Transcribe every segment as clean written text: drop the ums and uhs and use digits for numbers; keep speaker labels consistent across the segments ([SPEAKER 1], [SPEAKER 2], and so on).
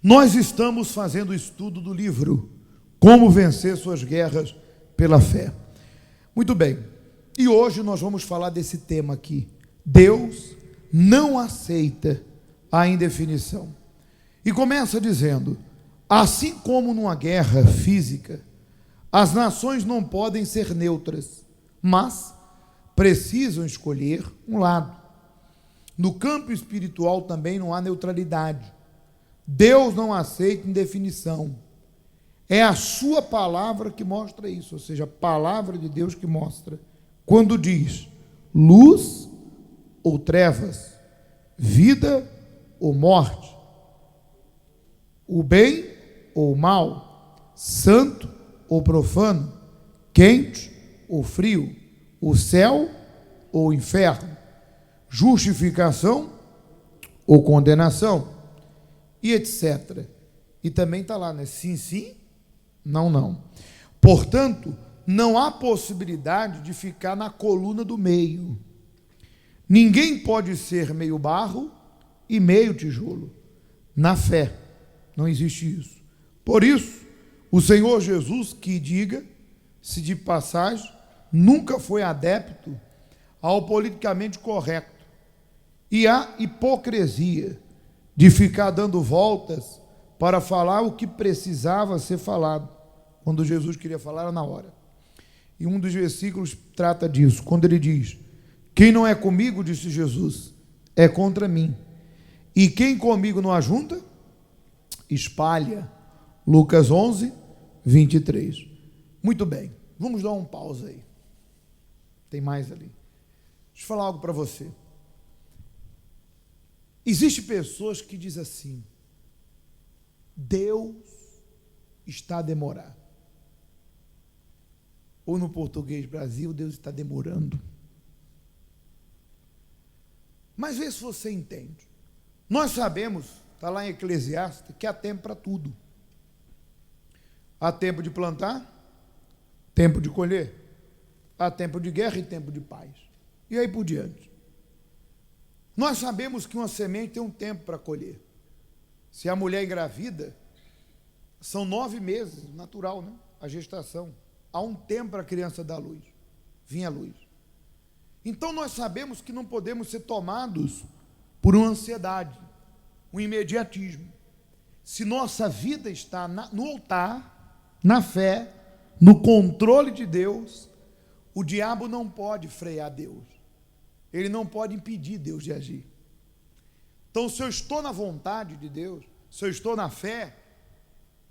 [SPEAKER 1] Nós estamos fazendo o estudo do livro Como Vencer Suas Guerras pela Fé. Muito bem, e hoje nós vamos falar desse tema aqui. Deus não aceita a indefinição. E começa dizendo: assim como numa guerra física, as nações não podem ser neutras, mas precisam escolher um lado. No campo espiritual também não há neutralidade. Deus não aceita indefinição. É a sua palavra que mostra isso, ou seja, a palavra de Deus que mostra. Quando diz luz ou trevas, vida ou morte, o bem ou o mal, santo ou profano, quente ou frio, o céu ou o inferno, justificação ou condenação, e etc. E também está lá, né? Sim, sim, não, não. Portanto, não há possibilidade de ficar na coluna do meio. Ninguém pode ser meio barro e meio tijolo. Na fé, não existe isso. Por isso, o Senhor Jesus, que diga-se de passagem, nunca foi adepto ao politicamente correto e à hipocrisia de ficar dando voltas para falar o que precisava ser falado, quando Jesus queria falar era na hora. E um dos versículos trata disso, quando ele diz: quem não é comigo, disse Jesus, é contra mim, e quem comigo não ajunta, espalha. Lucas 11, 23. Muito bem, vamos dar um pausa aí. Tem mais ali. Deixa eu falar algo para você. Existem pessoas que dizem assim: Deus está a demorar. Ou no português Brasil, Deus está demorando. Mas vê se você entende. Nós sabemos, está lá em Eclesiastes, que há tempo para tudo. Há tempo de plantar, tempo de colher, há tempo de guerra e tempo de paz. E aí por diante. Nós sabemos que uma semente tem um tempo para colher. Se a mulher engravida, são 9 meses, natural, né? A gestação. Há um tempo para a criança dar luz, vir à luz. Então nós sabemos que não podemos ser tomados por uma ansiedade, um imediatismo. Se nossa vida está no altar, na fé, no controle de Deus, o diabo não pode frear Deus. Ele não pode impedir Deus de agir. Então, se eu estou na vontade de Deus, se eu estou na fé,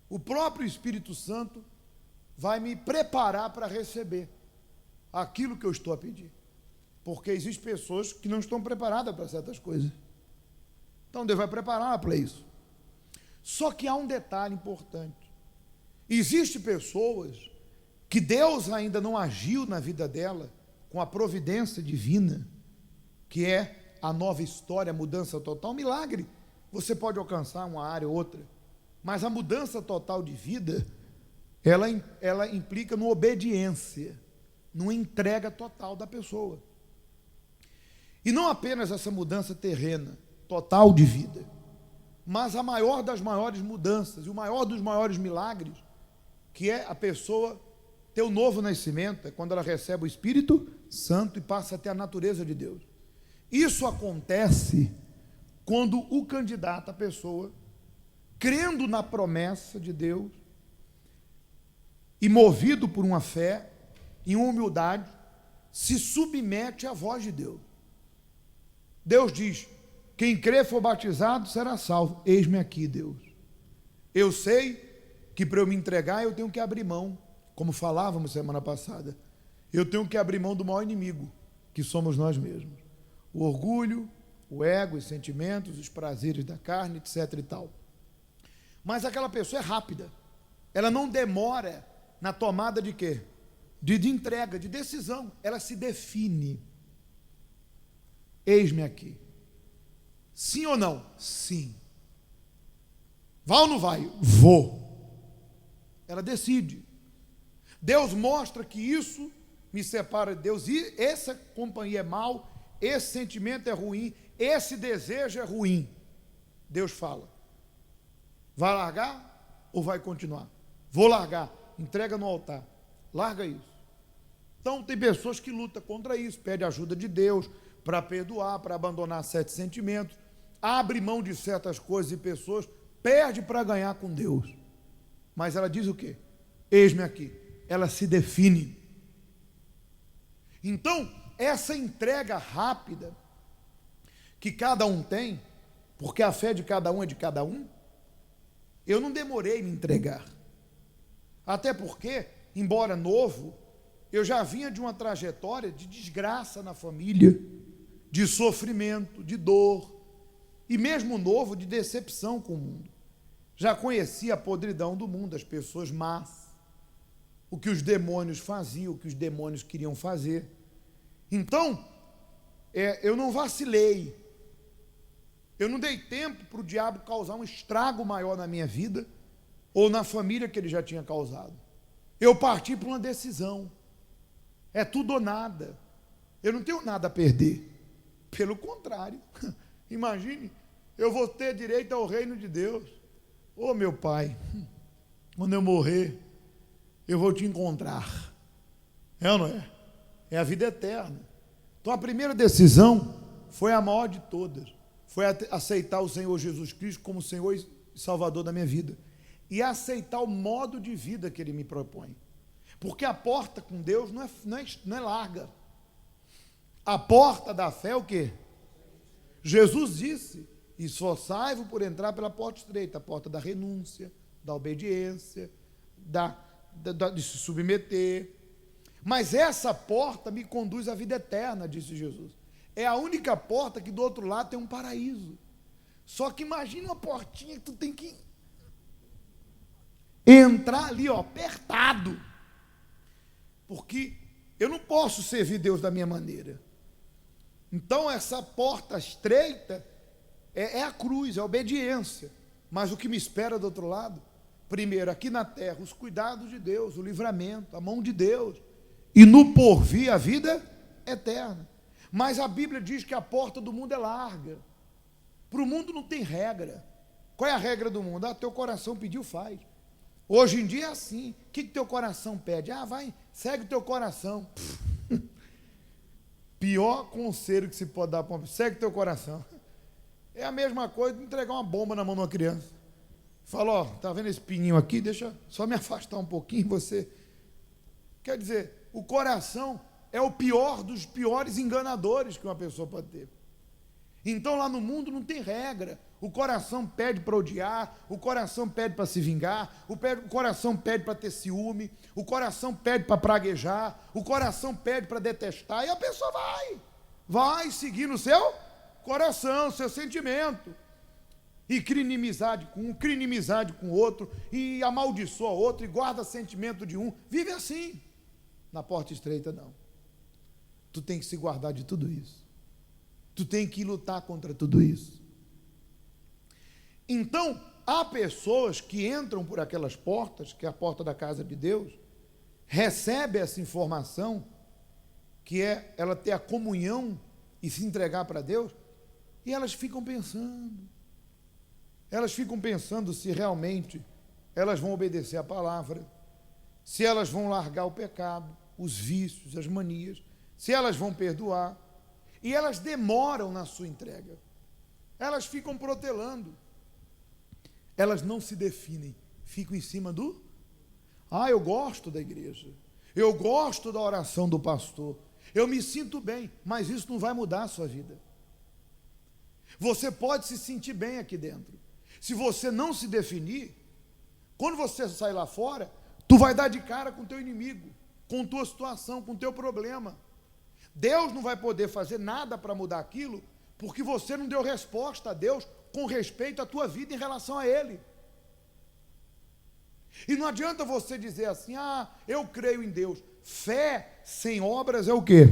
[SPEAKER 1] o próprio Espírito Santo vai me preparar para receber aquilo que eu estou a pedir. Porque existem pessoas que não estão preparadas para certas coisas. Então, Deus vai preparar para isso. Só que há um detalhe importante. Existem pessoas que Deus ainda não agiu na vida dela com a providência divina, que é a nova história, a mudança total. Milagre, você pode alcançar uma área ou outra, mas a mudança total de vida, ela implica no obediência, numa entrega total da pessoa. E não apenas essa mudança terrena, total de vida, mas a maior das maiores mudanças, e o maior dos maiores milagres, que é a pessoa ter o novo nascimento, é quando ela recebe o Espírito Santo e passa a ter a natureza de Deus. Isso acontece quando o candidato, a pessoa, crendo na promessa de Deus e movido por uma fé, em humildade, se submete à voz de Deus. Deus diz: quem crer e for batizado será salvo. Eis-me aqui, Deus. Eu sei que para eu me entregar eu tenho que abrir mão, como falávamos semana passada. Eu tenho que abrir mão do maior inimigo, que somos nós mesmos. O orgulho, o ego, os sentimentos, os prazeres da carne, etc. e tal. Mas aquela pessoa é rápida. Ela não demora na tomada de quê? De entrega, de decisão. Ela se define. Eis-me aqui. Sim ou não? Sim. Vai ou não vai? Vou. Ela decide. Deus mostra que isso me separa de Deus. E essa companhia é mal, esse sentimento é ruim, esse desejo é ruim. Deus fala: Vai largar ou vai continuar? Vou largar. Entrega no altar. Larga isso. Então, tem pessoas que lutam contra isso, pede ajuda de Deus para perdoar, para abandonar certos sentimentos, abre mão de certas coisas e pessoas, perde para ganhar com Deus. Mas ela diz o quê? Eis-me aqui. Ela se define. Então, essa entrega rápida que cada um tem, porque a fé de cada um é de cada um, eu não demorei a me entregar. Até porque, embora novo, eu já vinha de uma trajetória de desgraça na família, de sofrimento, de dor, e mesmo novo, de decepção com o mundo. Já conhecia a podridão do mundo, as pessoas más, o que os demônios faziam, o que os demônios queriam fazer. Então, eu não vacilei, eu não dei tempo para o diabo causar um estrago maior na minha vida, ou na família que ele já tinha causado. Eu parti para uma decisão. É tudo ou nada. Eu não tenho nada a perder. Pelo contrário. Imagine, eu vou ter direito ao reino de Deus. Ô meu Pai, quando eu morrer, eu vou te encontrar. É ou não é? É a vida eterna. Então a primeira decisão foi a maior de todas. Foi aceitar o Senhor Jesus Cristo como Senhor e Salvador da minha vida. E aceitar o modo de vida que Ele me propõe. Porque a porta com Deus não é larga. A porta da fé é o quê? Jesus disse, esforçai-vos por entrar pela porta estreita, a porta da renúncia, da obediência, de se submeter. Mas essa porta me conduz à vida eterna, disse Jesus. É a única porta que do outro lado tem um paraíso. Só que imagina uma portinha que tu tem que entrar ali, ó, apertado. Porque eu não posso servir Deus da minha maneira. Então essa porta estreita é a cruz, é a obediência. Mas o que me espera do outro lado? Primeiro, aqui na terra, os cuidados de Deus, o livramento, a mão de Deus. E no porvir, a vida eterna. Mas a Bíblia diz que a porta do mundo é larga. Para o mundo não tem regra. Qual é a regra do mundo? Teu coração pediu, faz. Hoje em dia é assim. O que teu coração pede? Vai, segue o teu coração. Pior conselho que se pode dar para uma pessoa, segue o teu coração. É a mesma coisa de entregar uma bomba na mão de uma criança. Fala, tá vendo esse pininho aqui? Deixa só me afastar um pouquinho, você. Quer dizer, o coração é o pior dos piores enganadores que uma pessoa pode ter. Então lá no mundo não tem regra. O coração pede para odiar, o coração pede para se vingar, o coração pede para ter ciúme, o coração pede para praguejar, o coração pede para detestar, e a pessoa vai seguir no seu coração, seu sentimento. E cria inimizade com um, cria inimizade com o outro, e amaldiçoa o outro, e guarda sentimento de um. Vive assim. Na porta estreita, não. Tu tem que se guardar de tudo isso. Tu tem que lutar contra tudo isso. Então, há pessoas que entram por aquelas portas, que é a porta da casa de Deus, recebe essa informação, que é ela ter a comunhão e se entregar para Deus, e elas ficam pensando se realmente elas vão obedecer a palavra, se elas vão largar o pecado, os vícios, as manias, se elas vão perdoar, e elas demoram na sua entrega, elas ficam protelando, elas não se definem, ficam em cima do, eu gosto da igreja, eu gosto da oração do pastor, eu me sinto bem, mas isso não vai mudar a sua vida. Você pode se sentir bem aqui dentro, se você não se definir, quando você sair lá fora, tu vai dar de cara com o teu inimigo, com tua situação, com o teu problema. Deus não vai poder fazer nada para mudar aquilo, porque você não deu resposta a Deus com respeito à tua vida em relação a Ele. E não adianta você dizer assim, eu creio em Deus. Fé sem obras é o quê?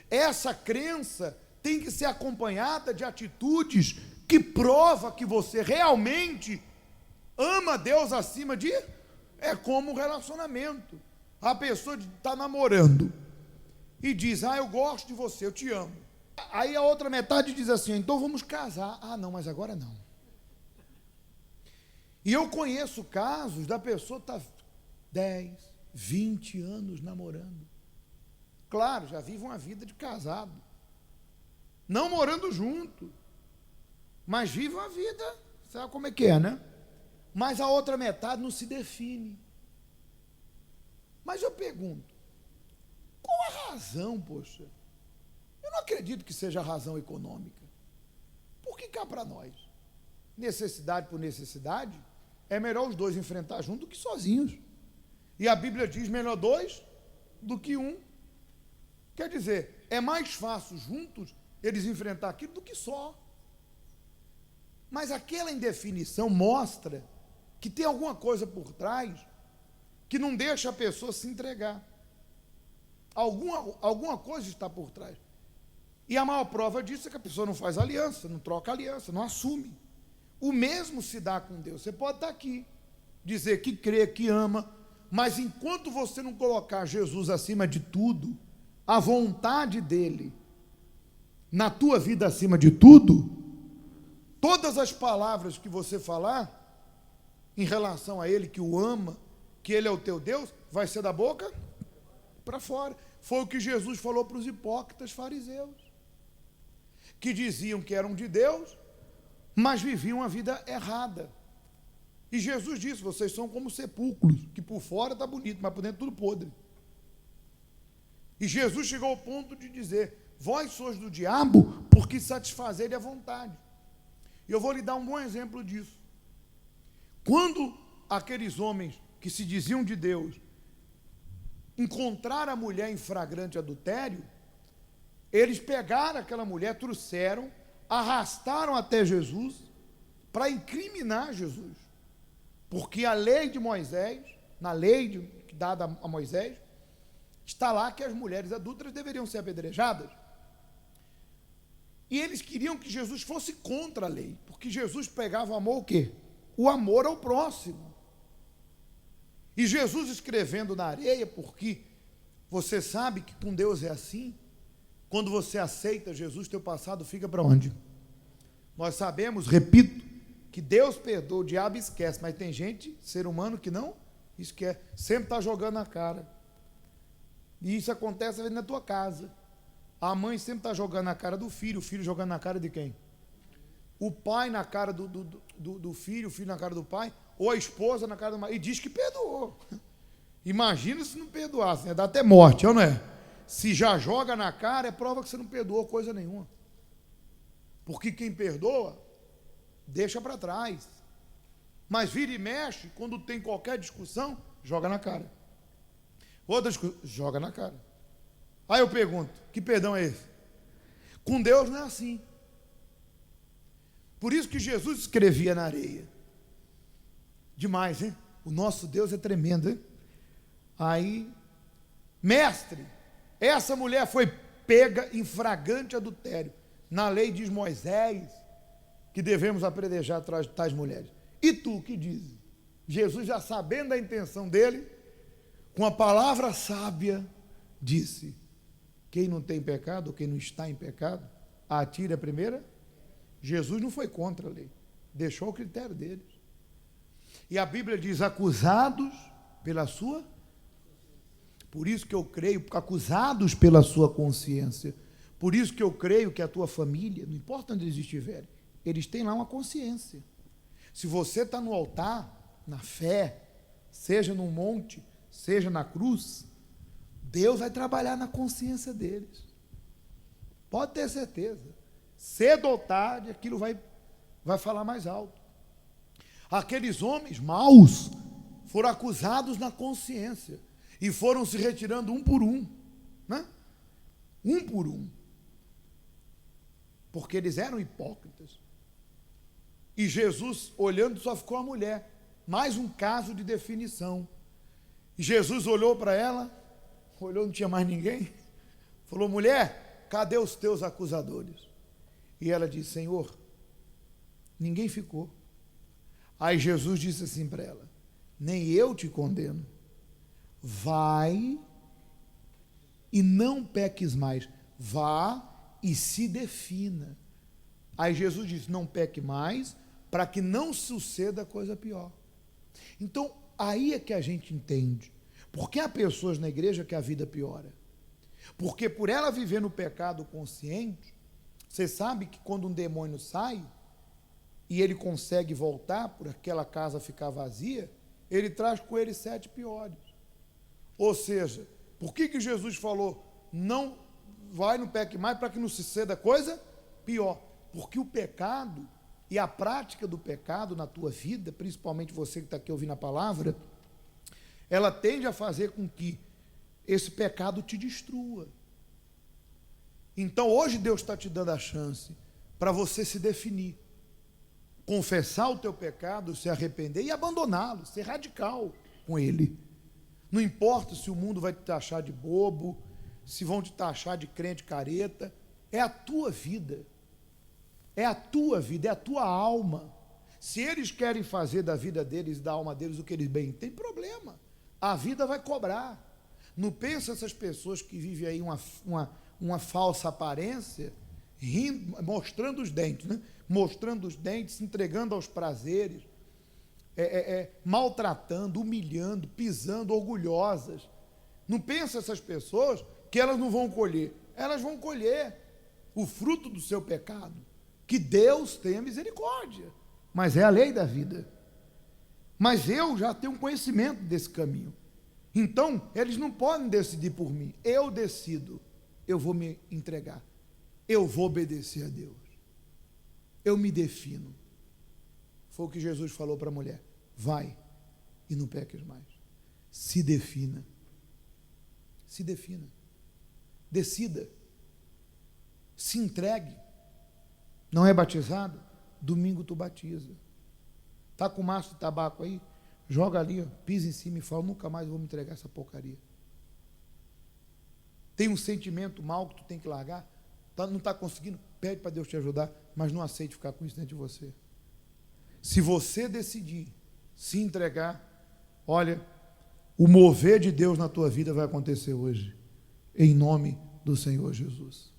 [SPEAKER 1] Essa crença tem que ser acompanhada de atitudes que prova que você realmente ama Deus acima de... É como um relacionamento. A pessoa está namorando e diz, eu gosto de você, eu te amo. Aí a outra metade diz assim, então vamos casar. Não, mas agora não. E eu conheço casos da pessoa estar 10, 20 anos namorando. Claro, já vive uma vida de casado. Não morando junto, mas vive uma vida, sabe como é que é, né? Mas a outra metade não se define. Mas eu pergunto, qual a razão, poxa? Eu não acredito que seja a razão econômica. Por que cá para nós? Necessidade por necessidade, é melhor os dois enfrentar juntos do que sozinhos. E a Bíblia diz, melhor dois do que um. Quer dizer, é mais fácil juntos eles enfrentar aquilo do que só. Mas aquela indefinição mostra que tem alguma coisa por trás que não deixa a pessoa se entregar. Alguma coisa está por trás. E a maior prova disso é que a pessoa não faz aliança, não troca aliança, não assume. O mesmo se dá com Deus. Você pode estar aqui, dizer que crê, que ama, mas enquanto você não colocar Jesus acima de tudo, a vontade dele na tua vida acima de tudo, todas as palavras que você falar em relação a ele, que o ama, que ele é o teu Deus, vai ser da boca para fora. Foi o que Jesus falou para os hipócritas fariseus, que diziam que eram de Deus, mas viviam a vida errada. E Jesus disse, vocês são como sepulcros, que por fora está bonito, mas por dentro tudo podre. E Jesus chegou ao ponto de dizer, vós sois do diabo, porque satisfazerem a vontade. E eu vou lhe dar um bom exemplo disso. Quando aqueles homens que se diziam de Deus encontraram a mulher em flagrante adultério, eles pegaram aquela mulher, trouxeram, arrastaram até Jesus para incriminar Jesus. Porque a lei de Moisés, na lei dada a Moisés, está lá que as mulheres adúlteras deveriam ser apedrejadas. E eles queriam que Jesus fosse contra a lei, porque Jesus pregava o amor o quê? O amor ao próximo. E Jesus escrevendo na areia, porque você sabe que com Deus é assim, quando você aceita Jesus, teu passado fica para onde? Nós sabemos, repito, que Deus perdoa, o diabo esquece, mas tem gente, ser humano, que não esquece, sempre está jogando na cara. E isso acontece às vezes na tua casa. A mãe sempre está jogando na cara do filho, o filho jogando na cara de quem? O pai na cara do filho, o filho na cara do pai, ou a esposa na cara do marido, e diz que perdoou. Imagina se não perdoasse, né? Dá até morte, não é? Se já joga na cara, é prova que você não perdoou coisa nenhuma. Porque quem perdoa, deixa para trás. Mas vira e mexe, quando tem qualquer discussão, joga na cara. Outra discussão, joga na cara. Aí eu pergunto, que perdão é esse? Com Deus não é assim. Por isso que Jesus escrevia na areia. Demais, hein? O nosso Deus é tremendo, hein? Aí, mestre, essa mulher foi pega em flagrante adultério. Na lei diz Moisés que devemos apedrejar tais mulheres. E tu, que dizes? Jesus, já sabendo a intenção dele, com a palavra sábia, disse, quem não tem pecado, ou quem não está em pecado, atire a primeira. Jesus não foi contra a lei, deixou o critério deles. E a Bíblia diz, acusados pela sua, por isso que eu creio, acusados pela sua consciência, por isso que eu creio que a tua família, não importa onde eles estiverem, eles têm lá uma consciência. Se você está no altar, na fé, seja no monte, seja na cruz, Deus vai trabalhar na consciência deles. Pode ter certeza. Cedo ou tarde, aquilo vai falar mais alto. Aqueles homens maus foram acusados na consciência e foram se retirando um por um, né? Um por um. Porque eles eram hipócritas. E Jesus, olhando, só ficou a mulher. Mais um caso de definição. E Jesus olhou para ela, olhou, não tinha mais ninguém, falou, mulher, cadê os teus acusadores? E ela disse, Senhor, ninguém ficou. Aí Jesus disse assim para ela, nem eu te condeno. Vai e não peques mais. Vá e se defina. Aí Jesus disse, não peque mais, para que não suceda coisa pior. Então, aí é que a gente entende. Porque há pessoas na igreja que a vida piora. Porque por ela viver no pecado consciente, você sabe que quando um demônio sai, e ele consegue voltar, por aquela casa ficar vazia, ele traz com ele 7 piores. Ou seja, por que Jesus falou, não vai, não peque mais, para que não suceda coisa pior? Porque o pecado e a prática do pecado na tua vida, principalmente você que está aqui ouvindo a palavra, ela tende a fazer com que esse pecado te destrua. Então hoje Deus está te dando a chance para você se definir, confessar o teu pecado, se arrepender e abandoná-lo, ser radical com ele. Não importa se o mundo vai te taxar de bobo, se vão te taxar de crente careta, é a tua vida, é a tua vida, é a tua alma. Se eles querem fazer da vida deles, da alma deles, o que eles bem, tem problema, a vida vai cobrar. Não pensa essas pessoas que vivem aí uma falsa aparência, rindo, mostrando os dentes, né? Mostrando os dentes, se entregando aos prazeres, maltratando, humilhando, pisando, orgulhosas. Não pensa essas pessoas que elas não vão colher. Elas vão colher o fruto do seu pecado, que Deus tenha misericórdia, mas é a lei da vida. Mas eu já tenho um conhecimento desse caminho. Então, eles não podem decidir por mim. Eu decido. Eu vou me entregar. Eu vou obedecer a Deus. Eu me defino. Foi o que Jesus falou para a mulher. Vai e não peques mais. Se defina. Se defina. Decida. Se entregue. Não é batizado? Domingo tu batiza. Está com maço de tabaco aí? Joga ali, ó, pisa em cima e fala, nunca mais vou me entregar essa porcaria. Tem um sentimento mal que tu tem que largar, não está conseguindo, pede para Deus te ajudar, mas não aceite ficar com isso dentro de você. Se você decidir se entregar, olha, o mover de Deus na tua vida vai acontecer hoje, em nome do Senhor Jesus.